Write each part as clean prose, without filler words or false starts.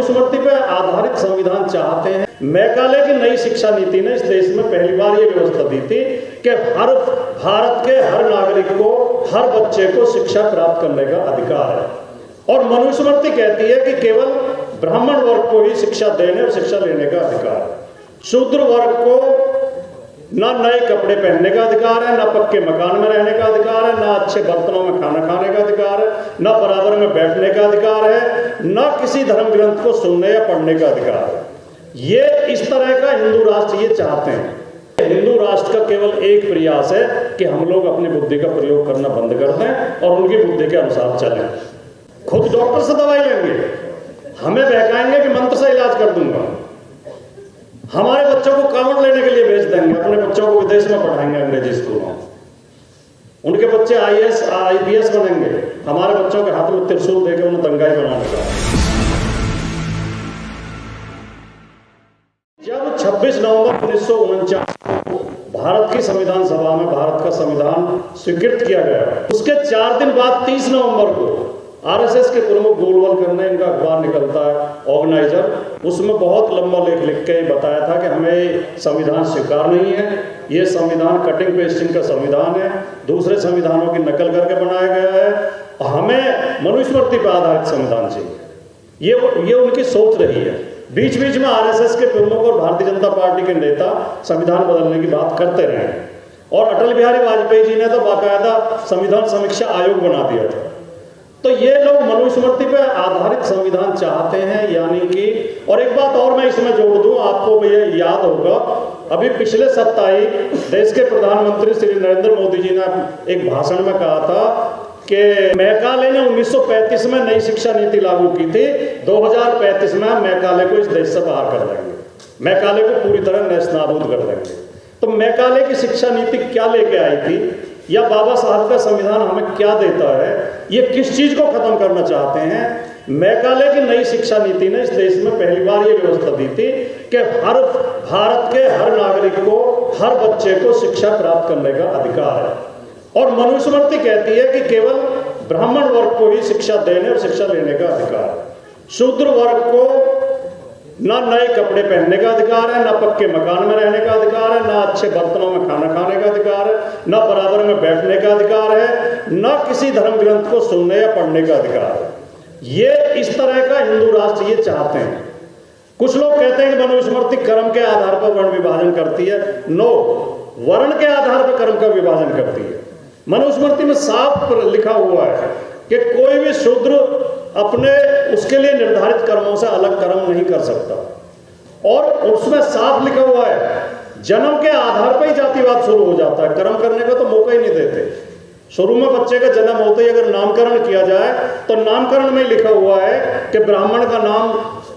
मनुस्मृति पर आधारित संविधान चाहते हैं। मैकाले की नई शिक्षा नीति ने इस देश में पहली बार ये व्यवस्था दी थी कि हर भारत के हर नागरिक को, हर बच्चे को शिक्षा प्राप्त करने का अधिकार है। और मनुस्मृति कहती है कि केवल ब्राह्मण वर्ग को ही शिक्षा देने और शिक्षा लेने का अधिकार है। शूद्र वर्ग को ना नए कपड़े पहनने का अधिकार है, ना पक्के मकान में रहने का अधिकार है, ना अच्छे बर्तनों में खाना खाने का अधिकार है, ना बराबर में बैठने का अधिकार है, ना किसी धर्म ग्रंथ को सुनने या पढ़ने का अधिकार है। ये इस तरह का हिंदू राष्ट्र ये चाहते हैं। हिंदू राष्ट्र का केवल एक प्रयास है कि हम लोग अपनी बुद्धि का प्रयोग करना बंद कर दें और उनकी बुद्धि के अनुसार चलें। खुद डॉक्टर से दवाई लेंगे, हमें बहकाएंगे कि मंत्र से इलाज कर दूंगा, हमारे बच्चों को कावड़ लेने के लिए भेज देंगे, अपने बच्चों को विदेश में पढ़ाएंगे अंग्रेजी स्कूलों, उनके बच्चे IAS IPS बनेंगे, हमारे बच्चों के हाथ में त्रिशूल देकर उन्हें दंगाई बनाने का। जब 26 नवंबर 1949 को भारत की संविधान सभा में भारत का संविधान स्वीकृत किया गया, उसके 4 दिन बाद 30 नवंबर को RSS के प्रमुख गोलवलकर ने, इनका अखबार निकलता है ऑर्गेनाइजर, उसमें बहुत लंबा लेख लिख के बताया था कि हमें संविधान स्वीकार नहीं है, ये संविधान कटिंग पेस्टिंग का संविधान है, दूसरे संविधानों की नकल करके बनाया गया है, हमें मनुस्मृति पर आधारित संविधान चाहिए। ये उनकी सोच रही है। बीच बीच में RSS के प्रमुख और भारतीय जनता पार्टी के नेता संविधान बदलने की बात करते रहे और अटल बिहारी वाजपेयी जी ने तो बाकायदा संविधान समीक्षा आयोग बना दिया था। तो ये लोग मनुस्मृति पर आधारित संविधान चाहते हैं, यानी कि, और एक बात और मैं इसमें जोड़ दूं, आपको ये याद होगा, अभी पिछले सप्ताह ही देश के प्रधानमंत्री श्री नरेंद्र मोदी जी ने एक भाषण में कहा था कि मैकाले ने 1935 में नई शिक्षा नीति लागू की थी, 2035 में मैकाले को इस देश से बाहर कर देंगे, मैकाले को पूरी तरह नेस्तनाबूद कर देंगे। तो मैकाले की शिक्षा नीति क्या लेके आई थी, या बाबा साहब का संविधान हमें क्या देता है, ये किस चीज को खत्म करना चाहते हैं। मैकाले की नई शिक्षा नीति ने इस देश में पहली बार ये व्यवस्था दी थी कि हर भारत के हर नागरिक को, हर बच्चे को शिक्षा प्राप्त करने का अधिकार है। और मनुस्मृति कहती है कि केवल ब्राह्मण वर्ग को ही शिक्षा देने और शिक्षा लेने का अधिकार है। शूद्र वर्ग को ना नए कपड़े पहनने का अधिकार है, ना पक्के मकान में रहने का अधिकार है, ना अच्छे बर्तनों में खाना खाने का अधिकार है, ना बराबर में बैठने का अधिकार है, ना किसी धर्म ग्रंथ को सुनने या पढ़ने का अधिकार है। ये इस तरह का हिंदू राष्ट्र ये चाहते हैं। कुछ लोग कहते हैं कि मनुस्मृति कर्म के आधार पर वर्ण विभाजन करती है। नो, वर्ण के आधार पर कर्म का विभाजन करती है। मनुस्मृति में साफ लिखा हुआ है कि कोई भी शूद्र अपने उसके लिए निर्धारित कर्मों से अलग कर्म नहीं कर सकता, और उसमें साफ लिखा हुआ है जन्म के आधार पर ही जातिवाद शुरू हो जाता है, कर्म करने का तो मौका ही नहीं देते। शुरू में बच्चे का जन्म होते ही अगर नामकरण किया जाए तो नामकरण में लिखा हुआ है कि ब्राह्मण का नाम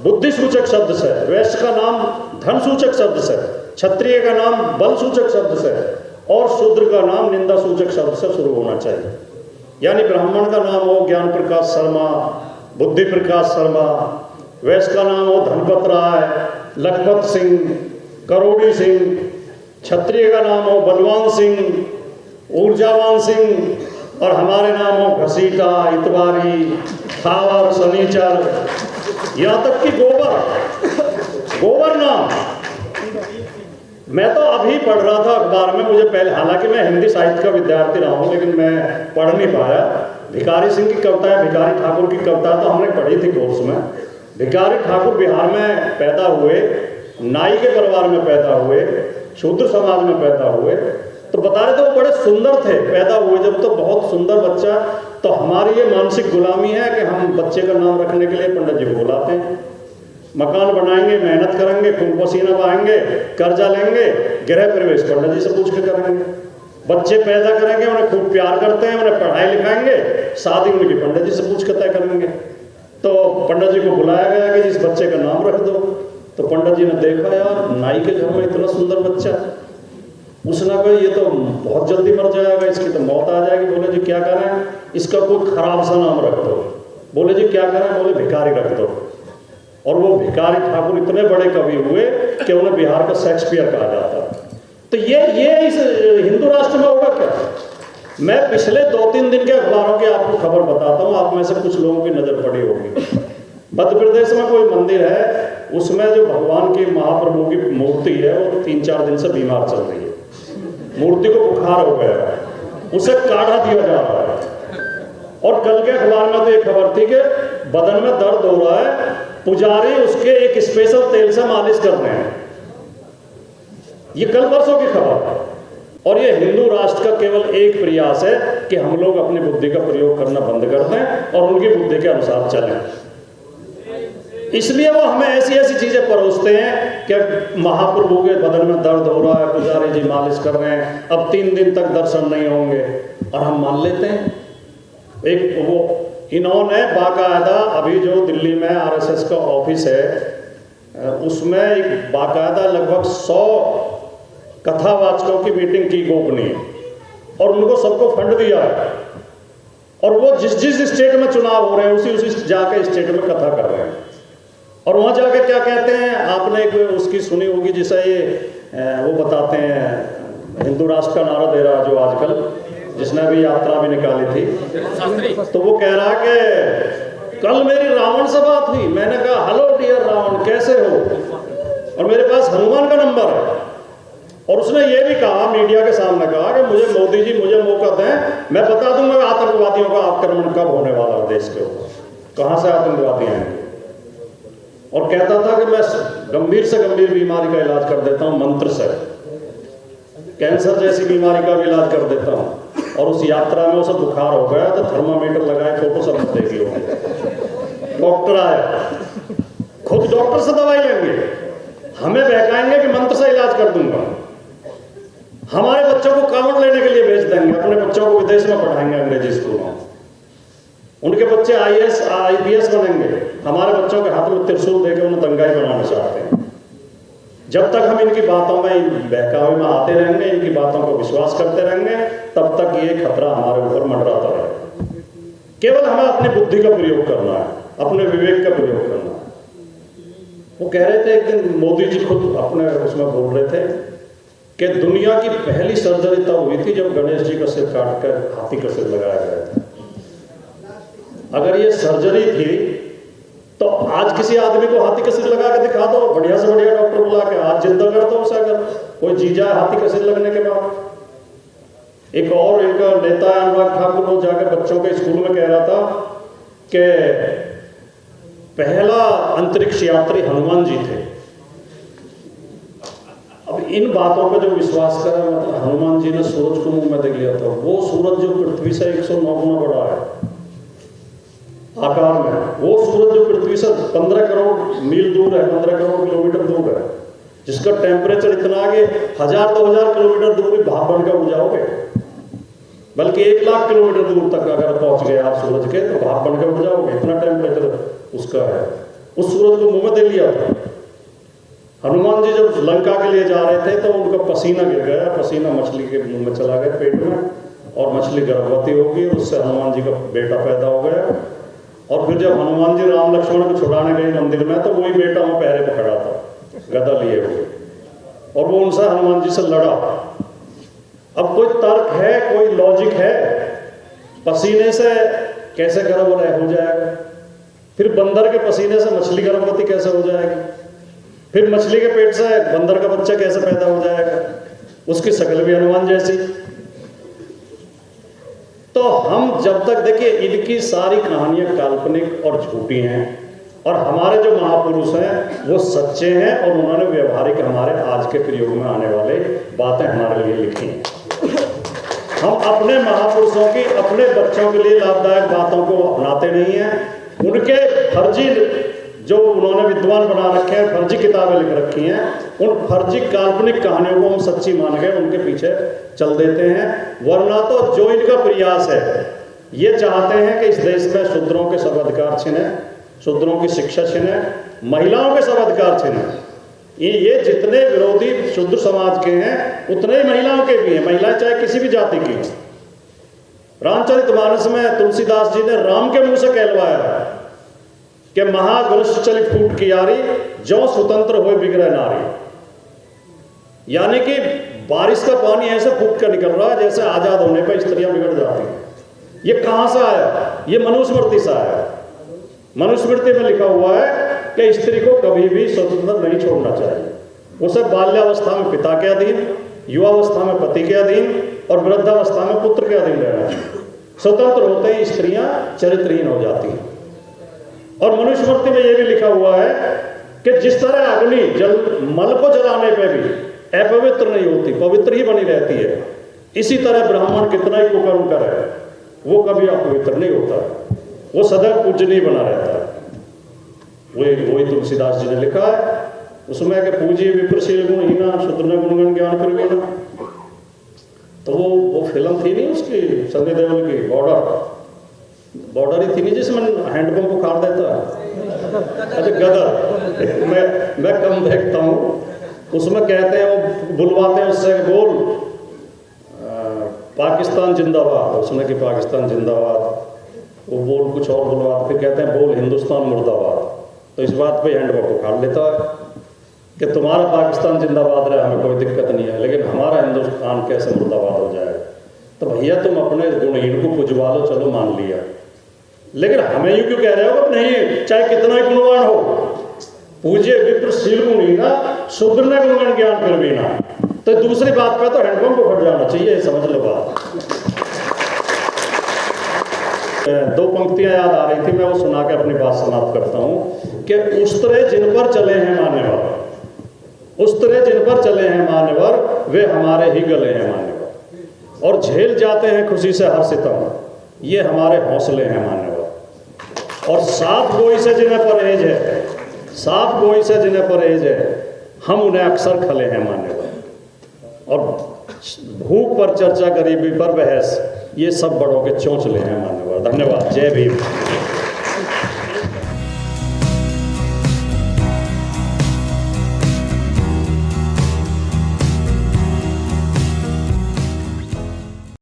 बुद्धि सूचक शब्द से, वैश्य का नाम धन सूचक शब्द से, क्षत्रिय का नाम बल सूचक शब्द से, और शूद्र का नाम निंदा सूचक शब्द से शुरू होना चाहिए। यानी ब्राह्मण का नाम हो ज्ञान प्रकाश शर्मा, बुद्धि प्रकाश शर्मा, वैश्य का नाम हो धनपत राय, लखपत सिंह, करोड़ी सिंह, क्षत्रिय का नाम हो बलवान सिंह, ऊर्जावान सिंह, और हमारे नाम हो घसीटा, इतवारी, थावर, शनिचर, यहाँ तक कि गोबर नाम। मैं तो अभी पढ़ रहा था अखबार में, मुझे पहले, हालांकि मैं हिंदी साहित्य का विद्यार्थी रहा हूँ, लेकिन मैं पढ़ नहीं पाया। भिखारी सिंह की कविता है, भिखारी ठाकुर की कविता तो हमने पढ़ी थी कोर्स में। भिखारी ठाकुर बिहार में पैदा हुए, नाई के परिवार में पैदा हुए, शूद्र समाज में पैदा हुए, तो बता रहे थे वो बड़े सुंदर थे पैदा हुए जब, तो बहुत सुंदर बच्चा। तो हमारी ये मानसिक गुलामी है कि हम बच्चे का नाम रखने के लिए पंडित जी को बुलाते हैं, मकान बनाएंगे, मेहनत करेंगे, खून पसीना बहाएंगे, कर्जा लेंगे, गृह प्रवेश पंडित जी से पूछ के करेंगे, बच्चे पैदा करेंगे, उन्हें खूब प्यार करते हैं, उन्हें पढ़ाई लिखाएंगे, शादी उनकी पंडित जी से पूछ के तय करेंगे। तो पंडित जी को बुलाया गया कि जिस बच्चे का नाम रख दो। तो पंडित जी ने देखा, यार नाई के घर में इतना सुंदर बच्चा, उसने कहा ये तो बहुत जल्दी मर जाएगा, इसकी तो मौत आ जाएगी। बोले जी क्या करें, इसका कोई खराब सा नाम रख दो। बोले जी क्या करें, बोले भिखारी रख दो। और वो भिखारी ठाकुर इतने बड़े कवि हुए कि उन्हें बिहार का शेक्सपियर कहा जाता है। तो ये इस हिंदू राष्ट्र में होगा क्या? मैं पिछले 2-3 दिन के अखबारों की आपको खबर बताता हूँ, आप में से कुछ लोगों की नजर पड़ी होगी। मध्य प्रदेश में कोई मंदिर है, उसमें जो भगवान की महाप्रभु की मूर्ति है वो 3-4 दिन से बीमार चल रही है, मूर्ति को बुखार हो गया है, उसे काढ़ा दिया जा रहा है। और कल के अखबार में तो एक खबर थी कि बदन में दर्द हो रहा है, पुजारी उसके एक स्पेशल तेल से मालिश कर रहे हैं। ये कल परसों की खबर है। और ये हिंदू राष्ट्र का केवल एक प्रयास है कि हम लोग अपनी बुद्धि का प्रयोग करना बंद कर दें और उनकी बुद्धि के अनुसार चलें। इसलिए वो हमें ऐसी ऐसी चीजें परोसते हैं कि महाप्रभु के बदन में दर्द हो रहा है, पुजारी जी मालिश कर रहे हैं, अब 3 दिन तक दर्शन नहीं होंगे, और हम मान लेते हैं। एक वो इन्होंने बाकायदा अभी जो दिल्ली में आरएसएस का ऑफिस है उसमें एक बाकायदा लगभग 100 कथावाचकों की मीटिंग की गोपनीय, और उनको सबको फंड दिया है, और वो जिस जिस स्टेट में चुनाव हो रहे हैं उसी जाके स्टेट में कथा कर रहे हैं। और वहाँ जाके क्या कहते हैं, आपने एक उसकी सुनी होगी जिसे ये वो बताते हैं हिंदू राष्ट्र का नारा दे रहा जो आजकल, जिसने भी यात्रा भी निकाली थी, तो वो कह रहा कि कल मेरी रावण से बात हुई, मैंने कहा हेलो डियर रावण कैसे हो, और मेरे पास हनुमान का नंबर है। और उसने ये भी कहा मीडिया के सामने कहा कि मुझे मोदी जी मुझे मौका दें, मैं बता दूंगा आतंकवादियों का आक्रमण कब होने वाला है देश के ऊपर, कहां से आतंकवादी आएंगे। और कहता था कि मैं गंभीर से गंभीर बीमारी का इलाज कर देता हूं मंत्र से, कैंसर जैसी बीमारी का भी इलाज कर देता हूं। और उस यात्रा में उसे बुखार हो गया तो थर्मामीटर लगाए, फोटो सब देखी होगी, डॉक्टर आए, खुद डॉक्टर से दवाई लेंगे, हमें बहकाएंगे कि मंत्र से इलाज कर दूंगा। हमारे बच्चों को कांवड़ लेने के लिए भेज देंगे, अपने बच्चों को विदेश में पढ़ाएंगे अंग्रेजी स्कूलों, उनके बच्चे IAS IPS बनेंगे, हमारे बच्चों के हाथ में त्रिशूल देकर उन्हें दंगाई बनाना चाहते हैं। जब तक हम इनकी बातों में बहकावे में आते रहेंगे, इनकी बातों को विश्वास करते रहेंगे, तब तक ये खतरा हमारे ऊपर मंडराता रहेगा। केवल हमें अपनी बुद्धि का प्रयोग करना है, अपने विवेक का प्रयोग करना है। वो कह रहे थे एक दिन, मोदी जी खुद अपने उसमें बोल रहे थे कि दुनिया की पहली सर्जरी तब हुई थी जब गणेश जी का सिर काट कर हाथी का सिर लगाया गया था। अगर ये सर्जरी थी तो आज किसी आदमी को हाथी का सिर लगा के दिखा दो, बढ़िया से बढ़िया डॉक्टर बुला के आज जिंदा कर दो उसे, अगर कोई जी जाए हाथी का सिर लगने के बाद। एक और इनका नेता है अनुराग ठाकुर, वो जाकर बच्चों के स्कूल में कह रहा था कि पहला अंतरिक्ष यात्री हनुमान जी थे। अब इन बातों पर जो विश्वास करें, मतलब हनुमान जी ने सूरज को मुंह में देख लिया था, वो सूरज जो पृथ्वी से 109 गुना बड़ा है आकार में, वो सूरज जो पृथ्वी से 15 करोड़ मील दूर है, 15 करोड़ किलोमीटर दूर है, जिसका टेम्परेचर इतना है कि 1000-2000 किलोमीटर दूर भी भाप बनकर उड़ जाओगे, बल्कि 1 लाख किलोमीटर दूर तक अगर पहुंच गए आप सूरज के तो भाप बनकर उड़ जाओगे, इतना टेम्परेचर उसका है। उस सूरज को मुंह में दे लिया था। हनुमान जी जब लंका के लिए जा रहे थे तो उनका पसीना गिर गया, पसीना मछली के मुंह में चला गया पेट में, और मछली गर्भवती हो गई, उससे हनुमान जी का बेटा पैदा हो गया। और फिर जब हनुमान जी राम लक्ष्मण को छुड़ाने गए मंदिर में तो वही बेटा वहां पहरे पे खड़ा था गदा लिए हुए, और वो उनसे हनुमान जी से लड़ा। अब कोई तर्क है, कोई लॉजिक है? पसीने से कैसे गर्भ हो जाएगा? फिर बंदर के पसीने से मछली गर्भवती कैसे हो जाएगी? फिर मछली के पेट से बंदर का बच्चा कैसे पैदा हो जाएगा? उसकी शक्ल भी हनुमान जैसी। तो हम जब तक, देखिए इनकी सारी कहानियां काल्पनिक और झूठी हैं, और हमारे जो महापुरुष हैं वो सच्चे हैं, और उन्होंने व्यवहारिक हमारे आज के प्रयोग में आने वाले बातें हमारे लिए लिखी हैं। हम अपने महापुरुषों की अपने बच्चों के लिए लाभदायक बातों को अपनाते नहीं हैं। उनके फर्जी जो उन्होंने विद्वान बना रखे हैं, फर्जी किताबें लिख रखी हैं, उन फर्जी काल्पनिक कहानियों को हम सच्ची मान गए, उनके पीछे चल देते हैं। वरना तो जो इनका प्रयास है, ये चाहते हैं कि इस देश में शूद्रों के सब अधिकार छिने, शूद्रों की शिक्षा छिने, महिलाओं के सब अधिकार छिने। ये जितने विरोधी शूद्र समाज के हैं उतने ही महिलाओं के भी हैं, महिलाएं चाहे किसी भी जाति की हो। रामचरितमानस में तुलसीदास जी ने राम के मुंह से कहलवाया कि महागुरुष चली फूट की यारी, जो स्वतंत्र हो बिगड़े नारी। यानी कि बारिश का पानी ऐसे फूट कर निकल रहा है जैसे आजाद होने पर स्त्रियां बिगड़ जाती हैं। ये कहां से आया? ये मनुस्मृति से आया। मनुस्मृति में लिखा हुआ है कि स्त्री को कभी भी स्वतंत्र नहीं छोड़ना चाहिए। उसे बाल्यावस्था में पिता के अधीन, युवावस्था में पति के अधीन और वृद्धावस्था में पुत्र के अधीन रहना चाहिए। स्वतंत्र होते ही स्त्रियां चरित्रहीन हो जाती हैं। और मनुस्मृति में यह भी लिखा हुआ है कि जिस तरह अग्नि मल को जलाने पे भी अपवित्र नहीं होती, पवित्र ही बनी रहती है, इसी तरह ब्राह्मण कितना ही कुकर्म करे वो कभी अपवित्र नहीं होता, वो सदैव पूजनीय बना रहता है। वही तुलसीदास जी ने लिखा है उसमें कि पूजिए विप्रशील गुणहीना शूद्र गुणगण ज्ञान प्रवीणा। तो वो फिल्म थी नहीं उसकी सनी देओल की बॉर्डर ही थी नहीं जिसमें हैंडपंप उखाड़ देता है। अच्छा गदर मैं कम देखता हूँ, उसमें कहते हैं वो बुलवाते हैं उससे बोल पाकिस्तान जिंदाबाद, उसने कि पाकिस्तान जिंदाबाद, वो बोल कुछ और बुलवाते फिर कहते हैं बोल हिंदुस्तान मुर्दाबाद। तो इस बात पे हैंडपंप उखाड़ लेता है कि तुम्हारा पाकिस्तान जिंदाबाद रहे हमें कोई दिक्कत नहीं है, लेकिन हमारा हिंदुस्तान कैसे मुर्दाबाद हो जाए। तो भैया तुम अपने गुणहीन को पुजवा लो, चलो मान लिया, लेकिन हमें यूं क्यों कह रहे हो कि नहीं चाहे कितना ही गुणवान हो, पूज्य विप्रशील गुणहीना शूद्र न गुणगण ज्ञान प्रवीणा। तो दूसरी बात पे तो हैंडपंप को फट जाना चाहिए, समझ लो बात। दो पंक्तियां याद आ रही थी, मैं वो सुना के अपनी बात समाप्त करता हूं कि उस तरह जिन पर चले हैं मान्यवर, उस तरह जिन पर चले हैं मान्यवर वे हमारे ही गले हैं मान्यवर, और झेल जाते हैं खुशी से हर सितम ये हमारे हौसले हैं मान्यवर। और साफ गोई से जिन्हें परहेज है, साफ गोई से जिन्हें परहेज है हम उन्हें अक्सर खले हैं मान्यवर। और भूख पर चर्चा, गरीबी पर बहस, ये सब बड़ों के चोंचले हैं मान्यवर। धन्यवाद। जय भीम।